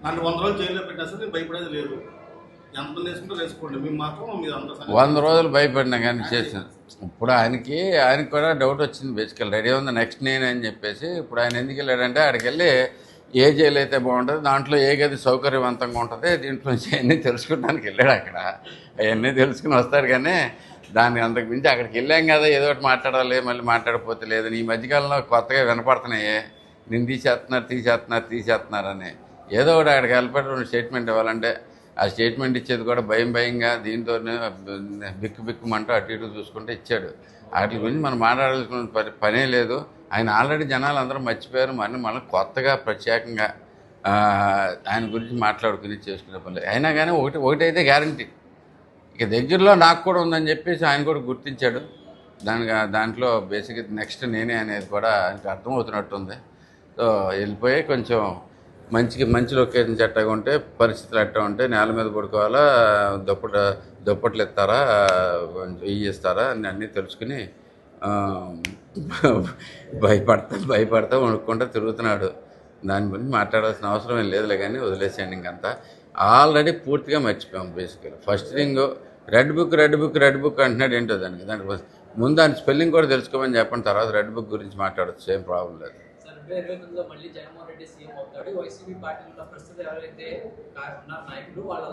నన్ను 100 రోజులు జైల్లో పెట్టినా సరే నేను భయపడేది లేదు. ఎంతమంది వేసుకుంటారో వేసుకోండి, మేము మాత్రం మీరు అంత 100 రోజులు భయపడినా కానీ చేసాను. ఇప్పుడు ఆయనకి కూడా డౌట్ వచ్చింది. బేసికల్ రెడీ ఉంది నెక్స్ట్ నేను అని చెప్పేసి. ఇప్పుడు ఆయన ఎందుకు వెళ్ళాడంటే ఆడికి వెళ్ళి ఏ జైలు అయితే బాగుంటుంది, దాంట్లో ఏ గది సౌకర్యవంతంగా ఉంటుంది, దీంట్లో నుంచి అవన్నీ తెలుసుకోవడానికి వెళ్ళాడు. అక్కడ అవన్నీ తెలుసుకుని వస్తాడు. కానీ దాన్ని అంతకు మించి అక్కడికి వెళ్ళాం కదా, ఏదో ఒకటి మాట్లాడాలి, మళ్ళీ మాట్లాడకపోతే లేదు. ఈ మధ్యకాలంలో కొత్తగా వినపడుతున్నాయి, నేను తీసేస్తున్నారని. ఏదో ఒకటి అక్కడికి వెళ్ళిపోయి స్టేట్మెంట్ ఇవ్వాలంటే ఆ స్టేట్మెంట్ ఇచ్చేది కూడా భయంగా దీంతోనే బిక్కుమంటూ అటు ఇటు చూసుకుంటే ఇచ్చాడు. వాటి గురించి మనం మాట్లాడాల్సిన పనే లేదు. ఆయన ఆల్రెడీ జనాలు అందరూ మర్చిపోయారు. మనం కొత్తగా ప్రత్యేకంగా ఆయన గురించి మాట్లాడుకుని చేసుకునే పని. అయినా కానీ ఒకటైతే గ్యారంటీ, ఇక దగ్గరలో నాకు కూడా ఉందని చెప్పేసి ఆయన కూడా గుర్తించాడు. దాంట్లో బేసిక్గా నెక్స్ట్ నేనే అనేది కూడా ఆయనకు అర్థమవుతున్నట్టుంది. సో వెళ్ళిపోయి కొంచెం మంచి లొకేషన్ ఎట్టగా ఉంటే, పరిస్థితులు ఎట్టా ఉంటే, నేల మీద పడుకోవాలా, దుప్పట్లు ఇస్తారా, ఇవి ఇస్తారా అని అన్నీ తెలుసుకుని భయపడతా వణుక్కుంటూ తిరుగుతున్నాడు. దాని గురించి మాట్లాడాల్సిన అవసరం ఏం లేదులే, కానీ వదిలేసేయండి. ఇంకంతా ఆల్రెడీ పూర్తిగా మర్చిపోయాం. బేసిక్గా ఫస్ట్ థింగ్ రెడ్ బుక్ అంటున్నాడు. ఏంటో దానికి ముందు దాని స్పెల్లింగ్ కూడా తెలుసుకోమని చెప్పండి, తర్వాత రెడ్ బుక్ గురించి మాట్లాడచ్చు, ఏం ప్రాబ్లం లేదు. 2029లో మళ్ళీ జగన్మోహన్ రెడ్డి సీఎం అవుతాడు. వైసీపీ పార్టీలో ప్రస్తుతం ఎవరైతే ఉన్నారు నాయకులు వాళ్ళ